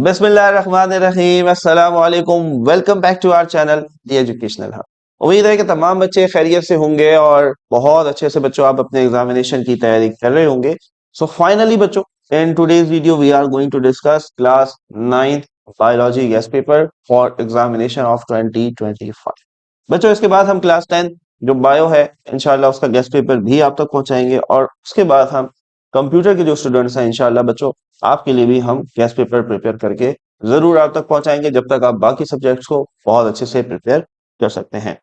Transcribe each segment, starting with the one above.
बिस्मिल्लाहिर्रहमानिर्रहीम अस्सलाम वालेकुम। Welcome back to our channel the educational hub. उम्मीद है कि तमाम बच्चे खैरियत से होंगे और बहुत अच्छे से बच्चों आप अपने एग्जामिनेशन की तैयारी कर रहे होंगे। सो फाइनली बच्चों, in today's video we are going to discuss class 9th biology guess paper for examination of 2025। बच्चों इसके बाद हम क्लास 10 जो बायो है इंशाल्लाह उसका गेस्ट पेपर भी आप तक पहुंचाएंगे और उसके बाद हम कंप्यूटर के जो स्टूडेंट्स हैं इंशाल्लाह बच्चों आपके लिए भी हम गेस्ट पेपर प्रिपेयर करके जरूर आप तक पहुंचाएंगे जब तक आप बाकी सब्जेक्ट्स को बहुत अच्छे से प्रिपेयर कर सकते हैं।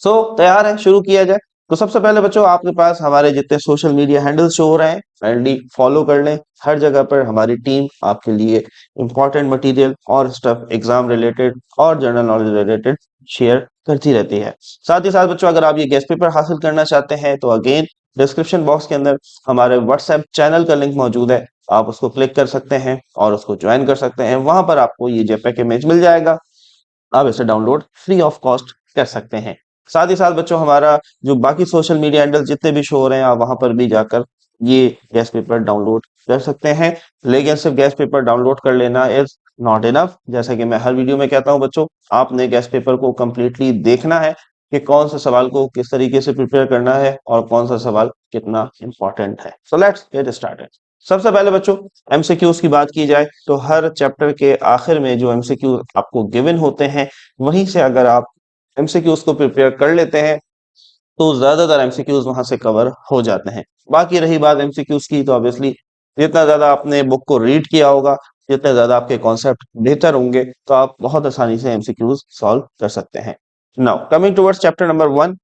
तैयार है, शुरू किया जाए। तो सबसे पहले बच्चों आपके पास हमारे जितने सोशल मीडिया हैंडल्स शो हो रहे हैं काइंडली फॉलो कर लें। हर जगह पर हमारी टीम आपके लिए इंपॉर्टेंट मटेरियल और स्टफ एग्जाम रिलेटेड और जनरल नॉलेज रिलेटेड शेयर करती रहती है। साथ ही साथ बच्चों अगर आप ये गेस्ट पेपर हासिल करना चाहते हैं तो अगेन डिस्क्रिप्शन बॉक्स के अंदर हमारे व्हाट्सएप चैनल का लिंक मौजूद है। आप उसको क्लिक कर सकते हैं और उसको ज्वाइन कर सकते हैं। वहां पर आपको ये जेपीईजी इमेज मिल जाएगा, आप इसे डाउनलोड फ्री ऑफ कॉस्ट कर सकते हैं। साथ ही साथ बच्चों हमारा जो बाकी सोशल मीडिया हैंडल जितने भी शो हो रहे हैं आप वहां पर भी जाकर ये गेस्ट पेपर डाउनलोड कर सकते हैं। लेकिन सिर्फ गेस्ट पेपर डाउनलोड कर लेना इज नॉट इनफ। जैसा कि मैं हर वीडियो में कहता हूं बच्चों, आपने गेस्ट पेपर को कंप्लीटली देखना है कि कौन सा सवाल को किस तरीके से प्रिपेयर करना है और कौन सा सवाल कितना इंपॉर्टेंट है। So let's get started. सबसे पहले बच्चों एमसीक्यूज की बात की जाए तो हर चैप्टर के आखिर में जो एमसीक्यू आपको गिवन होते हैं वहीं से अगर आप एमसीक्यूज को प्रिपेयर कर लेते हैं तो ज्यादातर एमसीक्यूज वहां से कवर हो जाते हैं। बाकी रही बात एमसीक्यूज की तो ऑब्वियसली जितना ज्यादा आपने बुक को रीड किया होगा, जितने ज्यादा आपके कॉन्सेप्ट बेहतर होंगे तो आप बहुत आसानी से एमसीक्यूज सॉल्व कर सकते हैं। Now coming towards chapter number 1,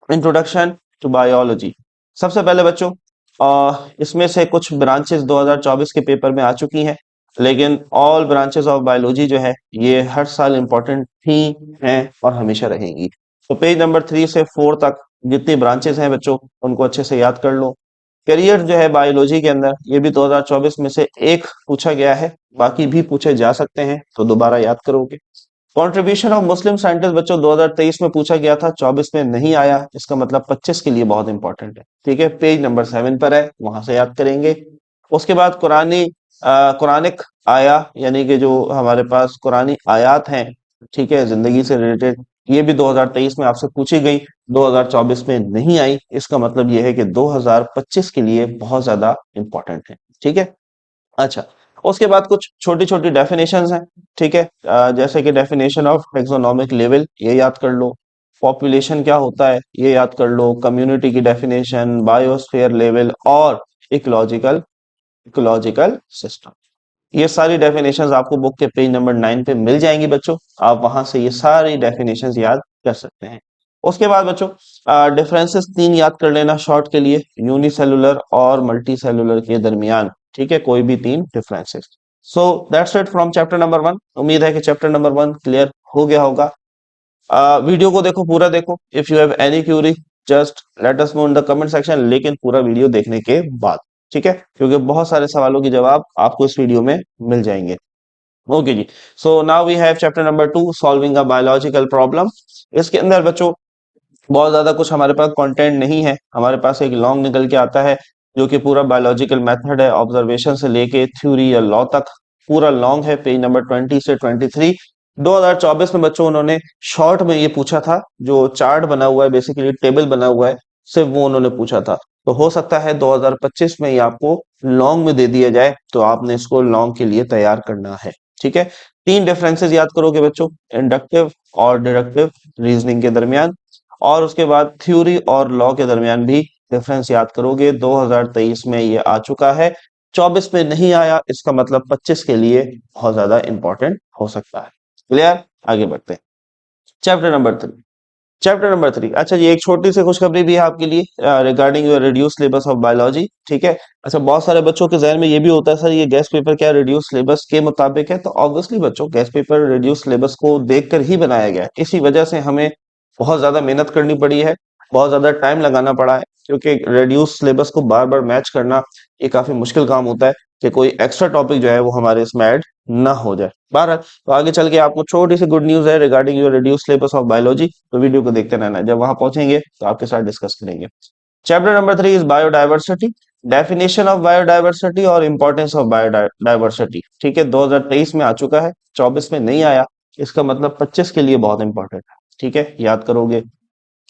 introduction to biology. सबसे पहले बच्चों इसमें से कुछ ब्रांचेस 2024 के पेपर में आ चुकी हैं, लेकिन ऑल ब्रांचेस ऑफ बायोलॉजी जो है ये हर साल इंपॉर्टेंट थी हैं और हमेशा रहेंगी। तो पेज नंबर 3 से 4 तक जितनी ब्रांचेस हैं बच्चों उनको अच्छे से याद कर लो। करियर जो है बायोलॉजी के अंदर ये भी 2024 में से एक पूछा गया है, बाकी भी पूछे जा सकते हैं तो दोबारा याद करोगे। कंट्रीब्यूशन ऑफ मुस्लिम साइंटिस्ट बच्चों 2023 में पूछा गया था, 24 में नहीं आया, इसका मतलब 25 के लिए बहुत इंपॉर्टेंट है। ठीक है, पेज नंबर 7 पर है, वहां से याद करेंगे। उसके बाद कुरानिक आया यानी कि जो हमारे पास कुरानी आयात हैं, ठीक है, जिंदगी से रिलेटेड, ये भी 2023 में आपसे पूछी गई, 2024 में नहीं आई। इसका मतलब ये है कि 2025 के लिए बहुत ज्यादा इंपॉर्टेंट है। ठीक है, अच्छा उसके बाद कुछ छोटी छोटी डेफिनेशंस हैं। ठीक है, जैसे कि डेफिनेशन ऑफ टैक्सोनॉमिक लेवल ये याद कर लो, पॉपुलेशन क्या होता है ये याद कर लो, कम्युनिटी की डेफिनेशन, बायोस्फीयर लेवल और इकोलॉजिकल इकोलॉजिकल सिस्टम। ये सारी डेफिनेशंस आपको बुक के पेज नंबर 9 पे मिल जाएंगी बच्चों, आप वहां से ये सारी डेफिनेशंस याद कर सकते हैं। उसके बाद बच्चों डिफरेंसेस 3 याद कर लेना शॉर्ट के लिए, यूनिसेलुलर और मल्टी सेलुलर के दरमियान। ठीक है, कोई भी 3 differences. So that's it from chapter number 1। उम्मीद है कि चैप्टर नंबर 1 क्लियर हो गया होगा। वीडियो को देखो, पूरा देखो। If you have any Curie just let us know in the comment section, लेकिन पूरा वीडियो देखने के बाद, ठीक है, क्योंकि बहुत सारे सवालों के जवाब आपको इस वीडियो में मिल जाएंगे। Okay ji, so now we have chapter number 2 solving a biological problem. इसके अंदर बच्चों बहुत ज्यादा कुछ हमारे पास कंटेंट नहीं है, हमारे पास एक लॉन्ग निकल के आता है जो कि पूरा बायोलॉजिकल मेथड है, ऑब्जर्वेशन से लेके थ्योरी या लॉ तक पूरा लॉन्ग है, पेज नंबर 20 से 23। 2024 में बच्चों उन्होंने शॉर्ट में ये पूछा था, जो चार्ट बना हुआ है बेसिकली टेबल बना हुआ है, सिर्फ वो उन्होंने पूछा था। तो हो सकता है 2025 में ये आपको लॉन्ग में दे दिया जाए, तो आपने इसको लॉन्ग के लिए तैयार करना है। ठीक है, 3 डिफरेंसेस याद करोगे बच्चों, इंडक्टिव और डिडक्टिव रीजनिंग के दरमियान, और उसके बाद थ्योरी और लॉ के दरमियान भी डिफरेंस याद करोगे। 2023 में ये आ चुका है, 24 में नहीं आया, इसका मतलब 25 के लिए बहुत ज्यादा इंपॉर्टेंट हो सकता है। क्लियर, आगे बढ़ते हैं। Chapter number 3, chapter number 3। अच्छा जी, एक छोटी सी खुशखबरी भी है आपके लिए regarding your reduce syllabus of biology. ठीक है, अच्छा बहुत सारे बच्चों के जहन में ये भी होता है सर ये गेस्ट पेपर क्या रिड्यूस सिलेबस के मुताबिक है, तो ऑब्वियसली बच्चों गेस्ट पेपर रिड्यूस सिलेबस को देखकर ही बनाया गया है। इसी वजह से हमें बहुत ज्यादा मेहनत करनी पड़ी है, बहुत ज्यादा टाइम लगाना पड़ा है, क्योंकि रिड्यूस सिलेबस को बार बार मैच करना ये काफी मुश्किल काम होता है कि कोई एक्स्ट्रा टॉपिक जो है वो हमारे इसमें ऐड ना हो जाए। बहरहाल तो आगे चल के आपको छोटी सी गुड न्यूज है regarding your reduce syllabus of biology, तो वीडियो को देखते रहना, जब वहां पहुंचेंगे तो आपके साथ डिस्कस करेंगे। Chapter number 3 is biodiversity. Definition of biodiversity और इंपॉर्टेंस ऑफ बायोडायवर्सिटी, ठीक है, 2023 में आ चुका है, 24 में नहीं आया, इसका मतलब 25 के लिए बहुत इंपॉर्टेंट है, ठीक है, याद करोगे।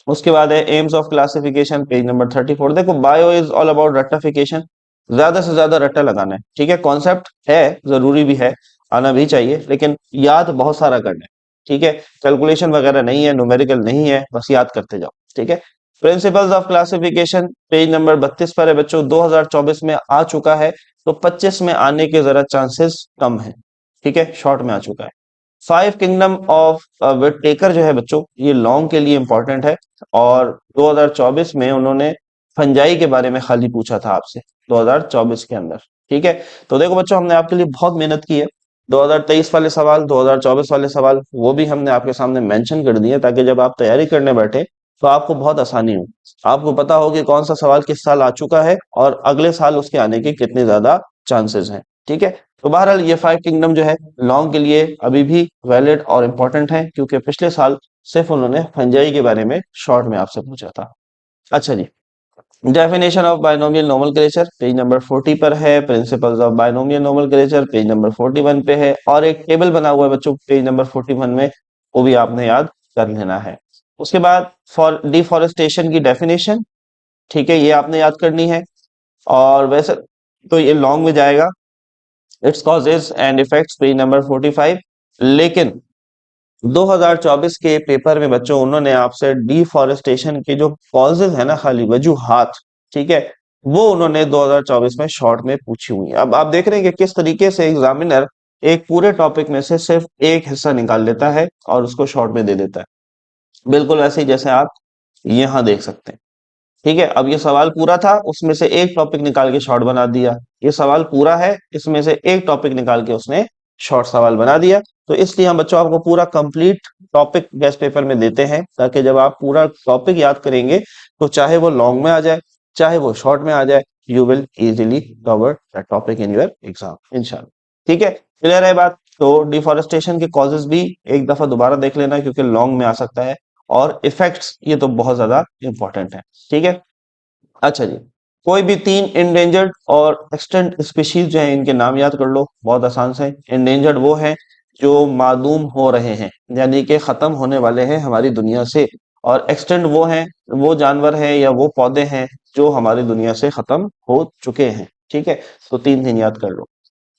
उसके बाद है AIIMS of classification, page number 34। देखो बायो इज ऑल अबाउट रट्टाफिकेशन, ज्यादा से ज्यादा रट्टा लगाना है, ठीक है, कॉन्सेप्ट है, जरूरी भी है, आना भी चाहिए, लेकिन याद बहुत सारा करना है, ठीक है, कैलकुलेशन वगैरह नहीं है, न्यूमेरिकल नहीं है, बस याद करते जाओ, ठीक है। Principles of classification page number 32 पर है बच्चों, 2024 में आ चुका है, तो 25 में आने के जरा चांसेस कम है, ठीक है, शॉर्ट में आ चुका है। Five kingdom of Whittaker जो है बच्चों, ये लॉन्ग के लिए इंपॉर्टेंट है, और 2024 में उन्होंने फंजाई के बारे में खाली पूछा था आपसे 2024 के अंदर, ठीक है। तो देखो बच्चों, हमने आपके लिए बहुत मेहनत की है, 2023 वाले सवाल, 2024 वाले सवाल, वो भी हमने आपके सामने मेंशन कर दिए, ताकि जब आप तैयारी करने बैठे तो आपको बहुत आसानी हो, आपको पता हो कि कौन सा सवाल किस साल आ चुका है और अगले साल उसके आने के कितने ज्यादा चांसेस हैं, ठीक है। तो बहरहाल ये फाइव किंगडम जो है लॉन्ग के लिए अभी भी वैलिड और इम्पोर्टेंट है, क्योंकि पिछले साल सिर्फ उन्होंने फंजाई के बारे में शॉर्ट में आपसे पूछा था। अच्छा जी, definition of binomial nomenclature page number 40 पर है, principles of binomial nomenclature page number 41 पे है, और एक टेबल बना हुआ है बच्चों पेज नंबर 41 में, वो भी आपने याद कर लेना है। उसके बाद फॉर डिफॉरेस्टेशन की डेफिनेशन, ठीक है, ये आपने याद करनी है, और वैसे तो ये लॉन्ग में जाएगा, its causes and effects page number 45, लेकिन 2024 के पेपर में बच्चों उन्होंने आपसे डिफॉरेस्टेशन के जो कॉजेज है ना, खाली वजूहात, ठीक है, वो उन्होंने 2024 में शॉर्ट में पूछी हुई है। अब आप देख रहे हैं कि किस तरीके से एग्जामिनर एक पूरे टॉपिक में से सिर्फ एक हिस्सा निकाल लेता है और उसको शॉर्ट में दे देता है, बिल्कुल वैसे ही जैसे आप यहाँ देख सकते हैं, ठीक है। अब ये सवाल पूरा था, उसमें से एक टॉपिक निकाल के शॉर्ट बना दिया, ये सवाल पूरा है, इसमें से एक टॉपिक निकाल के उसने शॉर्ट सवाल बना दिया। तो इसलिए हम बच्चों आपको पूरा कंप्लीट टॉपिक गेस्ट पेपर में देते हैं, ताकि जब आप पूरा टॉपिक याद करेंगे तो चाहे वो लॉन्ग में आ जाए, चाहे वो शॉर्ट में आ जाए, you will easily cover the topic in your exam इंशाल्लाह, ठीक है। क्लियर है बात? तो डिफॉरेस्टेशन के कॉजेज भी एक दफा दोबारा देख लेना, क्योंकि लॉन्ग में आ सकता है, और इफेक्ट्स ये तो बहुत ज्यादा इंपॉर्टेंट है, ठीक है। अच्छा जी, कोई भी तीन इंडेंजर्ड और एक्सटेंट स्पीशीज जो है, इनके नाम याद कर लो, बहुत आसान से। इंडेंजर्ड वो हैं जो मादूम हो रहे हैं, यानी कि खत्म होने वाले हैं हमारी दुनिया से, और एक्सटेंट वो हैं, वो जानवर हैं या वो पौधे हैं जो हमारी दुनिया से खत्म हो चुके हैं, ठीक है। तो तीन दिन याद कर लो।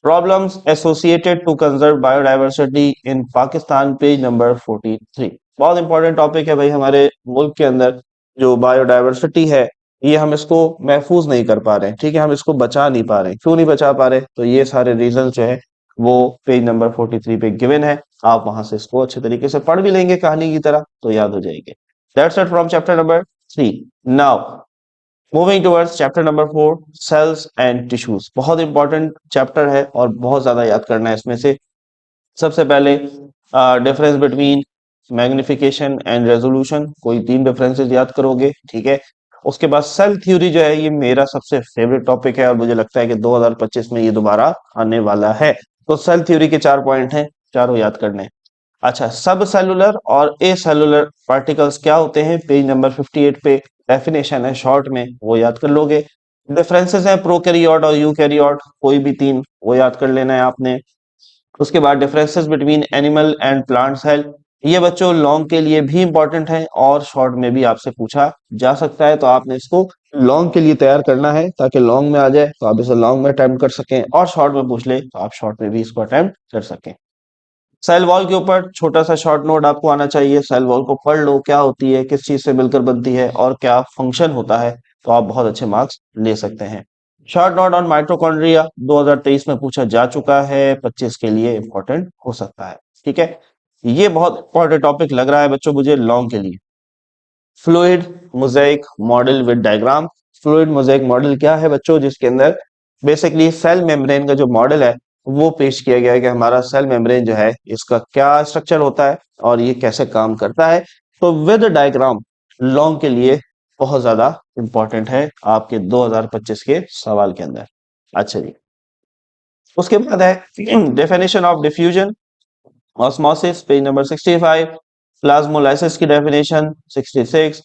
Problems associated to conserve biodiversity in Pakistan page number 43, बहुत इंपॉर्टेंट टॉपिक है भाई, हमारे मुल्क के अंदर जो बायोडायवर्सिटी है, ये हम इसको महफूज नहीं कर पा रहे हैं, ठीक है, हम इसको बचा नहीं पा रहे हैं। क्यों नहीं बचा पा रहे? तो ये सारे रीजन जो है वो पेज नंबर 43 पे गिवन है, आप वहां से इसको अच्छे तरीके से पढ़ भी लेंगे कहानी की तरह, तो याद हो जाएगी। That's it from chapter number 3। Now moving towards chapter number 4, cells and tissues, बहुत इंपॉर्टेंट चैप्टर है और बहुत ज्यादा याद करना है इसमें से। सबसे पहले difference between magnification and resolution, कोई तीन डिफरेंसेस याद करोगे, ठीक है। उसके बाद सेल थ्योरी जो है, ये मेरा सबसे फेवरेट टॉपिक है, और मुझे लगता है कि 2025 में ये दोबारा आने वाला है। तो सेल थ्योरी के 4 पॉइंट हैं, चारों याद करने हैं। अच्छा, सब सेलुलर और ए सेलुलर पार्टिकल्स क्या होते हैं, पेज नंबर 58 पे डेफिनेशन है शॉर्ट में, वो याद कर लोगे। डिफरेंसेस हैं प्रोकैरियोट और यूकैरियोट, कोई भी तीन वो याद कर लेना है आपने। उसके बाद differences between animal and plant cell, ये बच्चों लॉन्ग के लिए भी इंपॉर्टेंट है और शॉर्ट में भी आपसे पूछा जा सकता है, तो आपने इसको लॉन्ग के लिए तैयार करना है, ताकि लॉन्ग में आ जाए तो आप इसे लॉन्ग में अटेम्प्ट कर सकें, और शॉर्ट में पूछ ले तो आप शॉर्ट में भी इसको अटेम्प्ट कर सकें। सेल वॉल के ऊपर छोटा सा शॉर्ट नोट आपको आना चाहिए, सेल वॉल को पढ़ लो, क्या होती है, किस चीज से मिलकर बनती है और क्या फंक्शन होता है, तो आप बहुत अच्छे मार्क्स ले सकते हैं। शॉर्ट नोट ऑन माइटोकॉन्ड्रिया 2023 में पूछा जा चुका है, 25 के लिए इंपॉर्टेंट हो सकता है, ठीक है। ये बहुत इंपॉर्टेंट टॉपिक लग रहा है बच्चों मुझे लॉन्ग के लिए। Fluid mosaic model with diagram, fluid mosaic model क्या है बच्चों, जिसके अंदर बेसिकली सेल मेम्ब्रेन का जो मॉडल है वो पेश किया गया है, कि हमारा सेल मेम्ब्रेन जो है इसका क्या स्ट्रक्चर होता है और ये कैसे काम करता है। तो विद डायग्राम लॉन्ग के लिए बहुत ज्यादा इंपॉर्टेंट है आपके 2025 के सवाल के अंदर। अच्छा जी, उसके बाद है definition of diffusion osmosis page number 65, plasmolysis की डेफिनेशन 66,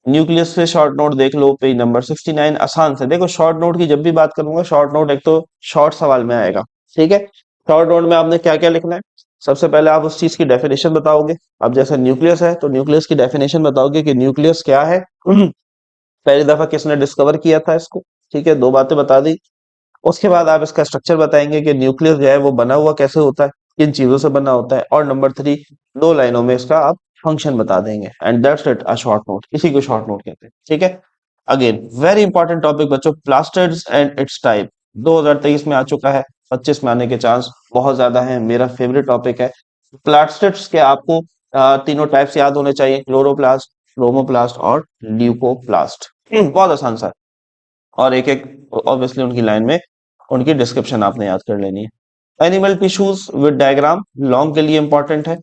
न्यूक्लियस से शॉर्ट नोट देख लो, पेज नंबर 69, आसान से देखो। शॉर्ट नोट की जब भी बात करूंगा, शॉर्ट नोट एक तो शॉर्ट सवाल में आएगा, ठीक है। शॉर्ट नोट में आपने क्या क्या लिखना है, सबसे पहले आप उस चीज की डेफिनेशन बताओगे। अब जैसे न्यूक्लियस है तो न्यूक्लियस की डेफिनेशन बताओगे कि न्यूक्लियस क्या है, पहली दफा किसने डिस्कवर किया था इसको, ठीक है, दो बातें बता दी। उसके बाद आप इसका स्ट्रक्चर बताएंगे कि न्यूक्लियस जो है वो बना हुआ कैसे होता है, किन चीजों से बना होता है, और नंबर 3, 2 लाइनों में इसका आप फंक्शन बता देंगे, and that's it, a short note. इसी को शॉर्ट नोट कहते हैं, ठीक है। अगेन वेरी इंपॉर्टेंट टॉपिक बच्चों, प्लास्टर्स एंड इट्स टाइप, 2023 में आ चुका है, 25 में आने के चांस बहुत ज्यादा है, मेरा फेवरेट टॉपिक है। प्लास्टर्स के आपको तीनों टाइप्स याद होने चाहिए, क्लोरोप्लास्ट, क्रोमोप्लास्ट और ल्यूकोप्लास्ट। बहुत आसान सा है। और एक एक ऑब्वियसली उनकी लाइन में उनकी डिस्क्रिप्शन आपने याद कर लेनी है। Animal tissues with diagram long के लिए इंपॉर्टेंट है,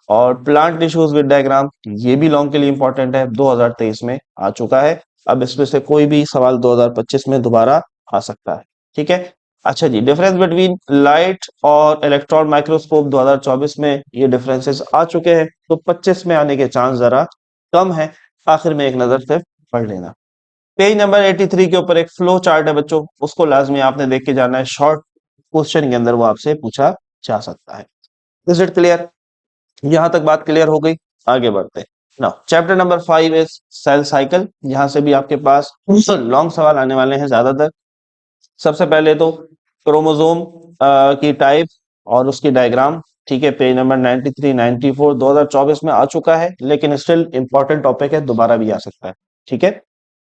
और प्लांट टिश्यूज विद डायग्राम ये भी लॉन्ग के लिए इंपॉर्टेंट है, 2023 में आ चुका है। अब इसमें से कोई भी सवाल 2025 में दोबारा आ सकता है, ठीक है। अच्छा जी, डिफरेंस बिटवीन लाइट और इलेक्ट्रॉन माइक्रोस्कोप 2024 में ये डिफरेंसेस आ चुके हैं, तो 25 में आने के चांस जरा कम है। आखिर में एक नजर से पढ़ लेना। पेज नंबर 83 के ऊपर एक फ्लो चार्ट है बच्चों, उसको लाजमी आपने देख के जाना है, शॉर्ट क्वेश्चन के अंदर वो आपसे पूछा जा सकता है। Is it clear? यहां तक बात क्लियर हो गई, आगे बढ़ते हैं। Now chapter number 5 is cell cycle. यहां से भी आपके पास लॉन्ग सवाल आने वाले हैं ज्यादातर। सबसे पहले तो क्रोमोसोम की टाइप और उसकी डायग्राम, ठीक है, पेज नंबर 93, 94 2024 में आ चुका है, लेकिन स्टिल इंपॉर्टेंट टॉपिक है, दोबारा भी आ सकता है, ठीक है।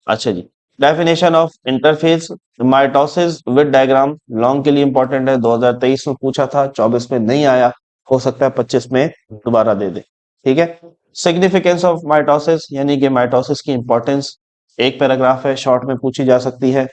अच्छा जी, definition of interphase mitosis with diagram long के लिए इंपॉर्टेंट है, 2023 में पूछा था, 24 में नहीं आया, हो सकता है 25 में दोबारा दे दे, ठीक है। सिग्निफिकेंस ऑफ माइटोसिस यानी कि माइटोसिस की इंपॉर्टेंस, एक पैराग्राफ है, शॉर्ट में पूछी जा सकती है।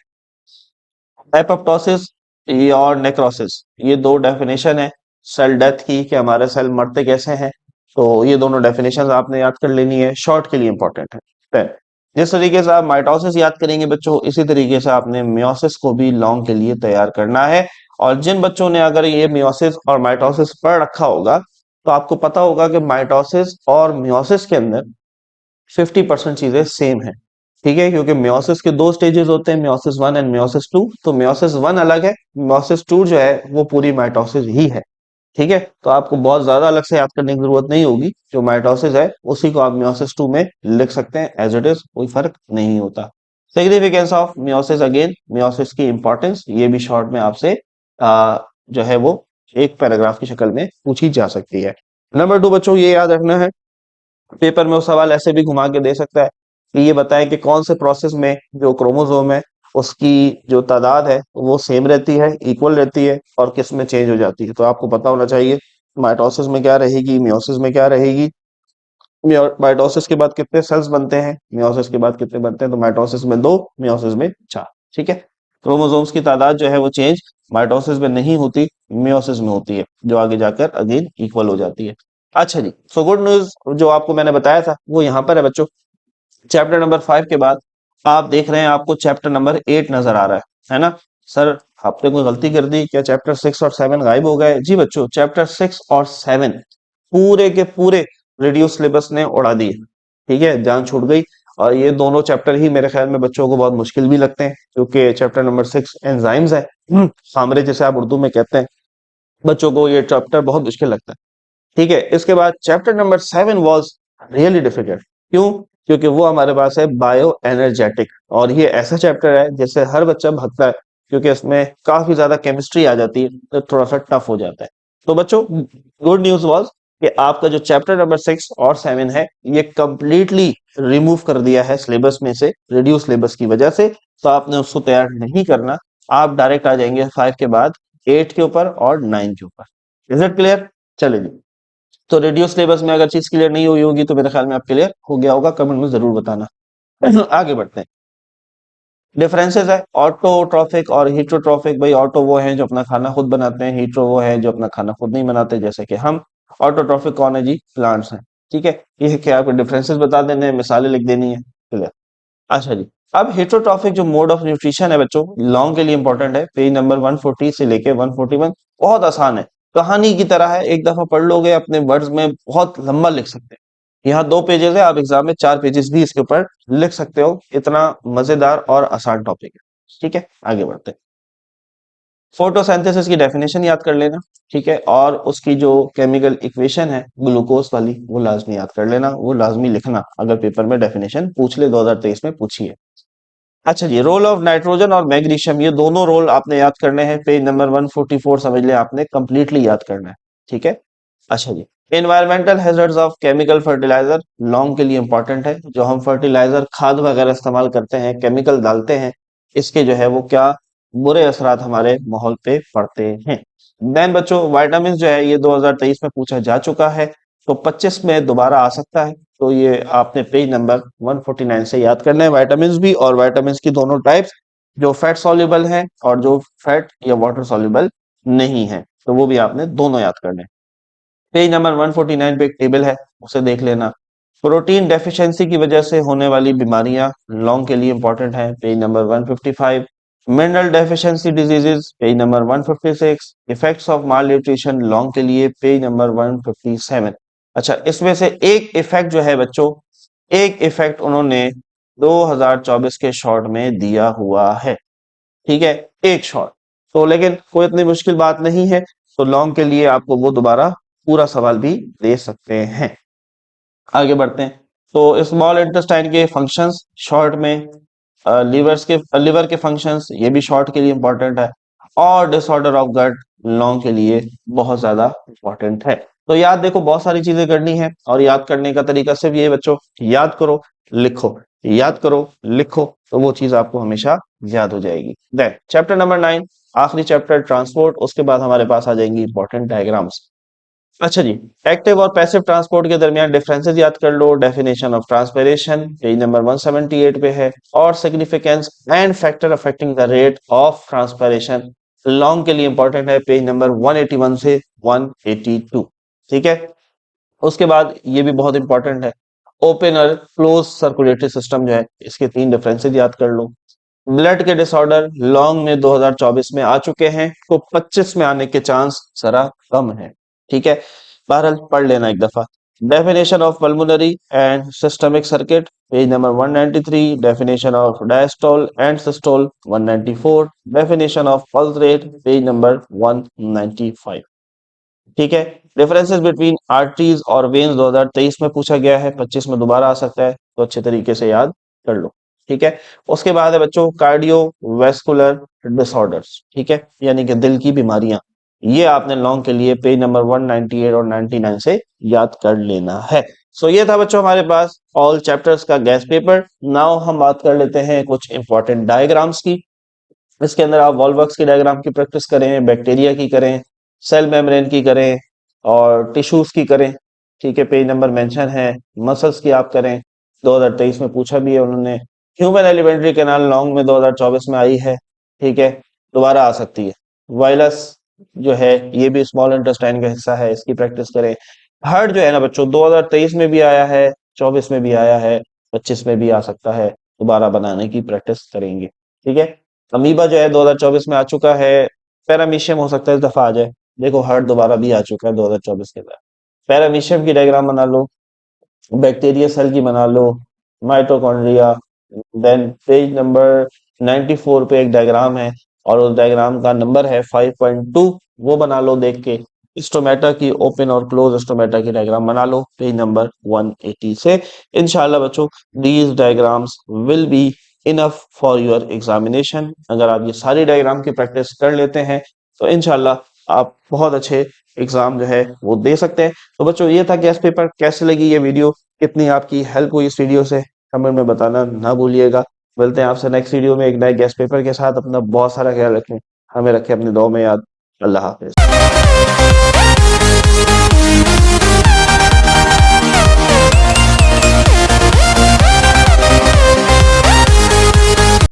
एपोप्टोसिस ये और नेक्रोसिस, ये दो डेफिनेशन है सेल डेथ की, कि हमारे सेल मरते कैसे हैं, तो ये दोनों डेफिनेशन आपने याद कर लेनी है, शॉर्ट के लिए इंपॉर्टेंट है। Then, जिस तरीके से आप माइटोसिस याद करेंगे बच्चों, इसी तरीके से आपने मियोसिस को भी लॉन्ग के लिए तैयार करना है। और जिन बच्चों ने अगर ये मियोसिस और माइटोसिस पढ़ रखा होगा, तो आपको पता होगा कि माइटोसिस और मियोसिस के अंदर 50% चीजें सेम है, ठीक है, क्योंकि मियोसिस के दो स्टेजेस होते हैं, मियोसिस 1 एंड मियोसिस 2। तो मियोसिस 1 अलग है, मियोसिस 2 जो है वो पूरी माइटोसिस ही है, ठीक है। तो आपको बहुत ज्यादा अलग से याद करने की जरूरत नहीं होगी, जो माइटोसिस है उसी को आप मियोसिस 2 में लिख सकते हैं, एज इट इज, कोई फर्क नहीं होता। Significance of meiosis, again meiosis की इंपॉर्टेंस, ये भी शॉर्ट में आपसे जो है वो एक पैराग्राफ की शक्ल में पूछी जा सकती है। नंबर 2 बच्चों ये याद रखना है, पेपर में वो सवाल ऐसे भी घुमा के दे सकता है कि ये बताएं कि कौन से प्रोसेस में जो क्रोमोसोम है उसकी जो तादाद है वो सेम रहती है, इक्वल रहती है, और किस में चेंज हो जाती है। तो आपको पता होना चाहिए माइटोसिस में क्या रहेगी, मियोसिस में क्या रहेगी। माइटोसिस के बाद कितने सेल्स बनते हैं, मियोसिस के बाद कितने बनते हैं, तो माइटोसिस में 2, मियोसिस में 4, ठीक है। क्रोमोसोम्स की तादाद जो है वो चेंज माइटोसिस में नहीं होती, मियोसिस में होती है, जो आगे जाकर अगेन इक्वल हो जाती है। अच्छा जी, सो गुड न्यूज जो आपको मैंने बताया था वो यहाँ पर है बच्चों। चैप्टर नंबर 5 के बाद आप देख रहे हैं आपको चैप्टर नंबर 8 नजर आ रहा है ना। सर आपने कोई गलती कर दी क्या, चैप्टर 6 और 7 गायब हो गए? जी बच्चों, चैप्टर 6 और 7 पूरे के पूरे रिड्यूस सिलेबस ने उड़ा दिए, ठीक है, जान छूट गई। और ये दोनों चैप्टर ही मेरे ख्याल में बच्चों को बहुत मुश्किल भी लगते हैं, क्योंकि चैप्टर नंबर 6 एंजाइम्स है, सामरे जिसे आप उर्दू में कहते हैं, बच्चों को ये चैप्टर बहुत मुश्किल लगता है, ठीक है। इसके बाद chapter number 7 was really difficult, क्यों? क्योंकि वो हमारे पास है बायो एनर्जेटिक, और ये ऐसा चैप्टर है जिससे हर बच्चा भागता है, क्योंकि इसमें काफी ज्यादा केमिस्ट्री आ जाती है, तो थोड़ा सा टफ हो जाता है। तो बच्चों गुड न्यूज वाज कि आपका जो चैप्टर नंबर 6 और 7 है ये कंप्लीटली रिमूव कर दिया है सिलेबस में से, रिड्यूस सिलेबस की वजह से। तो आपने उसको तैयार नहीं करना, आप डायरेक्ट आ जाएंगे 5 के बाद 8 के ऊपर और 9 के ऊपर। Is it clear? चलिए जी, तो रेडियो सिलेबस में अगर चीज क्लियर नहीं हुई होगी तो मेरे ख्याल में आप क्लियर हो गया होगा, कमेंट में जरूर बताना। आगे बढ़ते हैं। डिफरेंसेस है ऑटोट्रॉफिक और हीट्रोट्रॉफिक। भाई ऑटो वो है जो अपना खाना खुद बनाते हैं, हीट्रो वो है जो अपना खाना खुद नहीं बनाते, जैसे कि हम। ऑटोट्रॉफिक कौन है जी? प्लांट्स हैं, ठीक है। ये क्या आपको डिफरेंसेस बता देने हैं, मिसालें लिख देनी है, क्लियर। अच्छा जी, अब हेटरोट्रॉफिक जो मोड ऑफ न्यूट्रिशन है बच्चों, लॉन्ग के लिए इंपॉर्टेंट है, पेज नंबर 140 से लेके 141, बहुत आसान है, कहानी की तरह है, एक दफा पढ़ लोगे अपने वर्ड्स में बहुत लंबा लिख सकते हैं, यहाँ 2 पेजेस है, आप एग्जाम में 4 पेजेस भी इसके ऊपर लिख सकते हो, इतना मजेदार और आसान टॉपिक है। ठीक है, आगे बढ़ते हैं। फोटोसिंथेसिस की डेफिनेशन याद कर लेना, ठीक है, और उसकी जो केमिकल इक्वेशन है ग्लूकोज वाली वो लाजमी याद कर लेना, वो लाजमी लिखना, अगर पेपर में डेफिनेशन पूछ ले, 2023 में पूछी है। अच्छा जी, रोल ऑफ नाइट्रोजन और मैग्नीशियम, ये दोनों रोल आपने याद करने हैं, पेज नंबर 144 समझ ले आपने कंप्लीटली याद करना है। ठीक है। अच्छा जी, environmental hazards of chemical fertiliser, long के लिए इंपॉर्टेंट है, जो हम फर्टिलाइजर खाद वगैरह इस्तेमाल करते हैं, केमिकल डालते हैं, इसके जो है वो क्या बुरे असरात हमारे माहौल पे पड़ते हैं। देन बच्चों वाइटामिन जो है ये 2023 में पूछा जा चुका है, तो 25 में दोबारा आ सकता है, तो ये आपने पेज नंबर 149 से याद करना है विटामिन भी, और विटामिन की दोनों टाइप्स, जो फैट सॉल्युबल है और जो फैट या वाटर सॉल्युबल नहीं है, तो वो भी आपने दोनों याद करने हैं। पेज नंबर 149 पे एक टेबल है, उसे देख लेना। प्रोटीन डेफिशिएंसी की वजह से होने वाली बीमारियां लॉन्ग के लिए इंपॉर्टेंट है, page number 155। Mineral deficiency diseases, page number 156। Effects of mall nutrition long के लिए, पेज नंबर 157। अच्छा, इसमें से एक इफेक्ट जो है बच्चों, एक इफेक्ट उन्होंने 2024 के शॉर्ट में दिया हुआ है। ठीक है, एक शॉर्ट, तो लेकिन कोई इतनी मुश्किल बात नहीं है, तो लॉन्ग के लिए आपको वो दोबारा पूरा सवाल भी दे सकते हैं। आगे बढ़ते हैं। तो स्मॉल इंटेस्टाइन के फंक्शंस शॉर्ट में, लिवर के फंक्शंस ये भी शॉर्ट के लिए इंपॉर्टेंट है, और डिसऑर्डर ऑफ गट लॉन्ग के लिए बहुत ज्यादा इंपॉर्टेंट है। तो याद देखो बहुत सारी चीजें करनी है, और याद करने का तरीका सिर्फ ये बच्चों, याद करो लिखो, याद करो लिखो, तो वो चीज आपको हमेशा याद हो जाएगी। देन चैप्टर नंबर 9, आखिरी चैप्टर ट्रांसपोर्ट, उसके बाद हमारे पास आ जाएंगी इंपॉर्टेंट डायग्राम्स। अच्छा जी, एक्टिव और पैसिव ट्रांसपोर्ट के दरमियान डिफरेंसेस याद कर लो। Definition of transpiration page number 178 पे है, और significance and factor affecting the rate of transpiration long के लिए इंपॉर्टेंट है, पेज नंबर 181 से 182। ठीक है, उसके बाद ये भी बहुत इंपॉर्टेंट है, ओपन और क्लोज सर्कुलेटरी सिस्टम जो है, इसके 3 डिफरेंसेस याद कर लो। ब्लड के डिसऑर्डर लॉन्ग में 2024 में आ चुके हैं, तो 25 में आने के चांस जरा कम है। ठीक है, बहरहाल पढ़ लेना एक दफा। Definition of pulmonary and systemic circuit page number 193। Definition of diastole and systole 194। Definition of pulse rate page number 195। ठीक है, डिफरेंसेस बिटवीन आर्टरीज और वेन्स 2023 में पूछा गया है, 25 में दोबारा आ सकता है, तो अच्छे तरीके से याद कर लो। ठीक है, उसके बाद है बच्चों कार्डियो वेस्कुलर डिसऑर्डर्स, ठीक है, यानी कि दिल की बीमारियां, ये आपने लॉन्ग के लिए पेज नंबर 198 और 99 से याद कर लेना है। सो ये था बच्चों हमारे पास ऑल चैप्टर्स का गैस पेपर। नाउ हम बात कर लेते हैं कुछ इंपॉर्टेंट डायग्राम्स की। इसके अंदर आप वॉलवर्क्स की डायग्राम की प्रैक्टिस करें, बैक्टीरिया की करें, सेल मेम्ब्रेन की करें, और टिश्यूज की करें। ठीक है, पेज नंबर मेंशन है। मसल्स की आप करें, 2023 में पूछा भी है उन्होंने। ह्यूमन एलिमेंट्री कैनाल लॉन्ग में 2024 में आई है, ठीक है, दोबारा आ सकती है। वायरस जो है ये भी स्मॉल इंटेस्टाइन का हिस्सा है, इसकी प्रैक्टिस करें। हार्ट जो है ना बच्चों 2023 में भी आया है, 24 में भी आया है, 25 में भी आ सकता है, दोबारा बनाने की प्रैक्टिस करेंगे। ठीक है, अमीबा जो है 2024 में आ चुका है, पैरामीशियम हो सकता है इस दफा आ जाए। देखो हार्ट दोबारा भी आ चुका है 2024 के बाद। पैरामीशियम की डायग्राम बना लो, बैक्टीरिया सेल की बना लो, माइटोकॉन्ड्रिया। देन पेज नंबर 94 पे एक डायग्राम है, और उस डायग्राम का नंबर है 5.2, वो बना लो देख के। स्टोमेटा की ओपन और क्लोज स्टोमेटा की डायग्राम बना लो पेज नंबर 180 से। इंशाल्लाह बच्चों these diagrams will be enough for your examination. अगर आप ये सारी डायग्राम की प्रैक्टिस कर लेते हैं, तो इंशाल्लाह आप बहुत अच्छे एग्जाम जो है वो दे सकते हैं। तो बच्चों ये था गैस पेपर। कैसे लगी ये वीडियो, कितनी आपकी हेल्प हुई इस वीडियो से, कमेंट में बताना ना भूलिएगा। मिलते हैं आपसे नेक्स्ट वीडियो में एक नए गैस पेपर के साथ। अपना बहुत सारा ख्याल रखें, हमें रखें अपने दुआ में याद। अल्लाह हाफिज।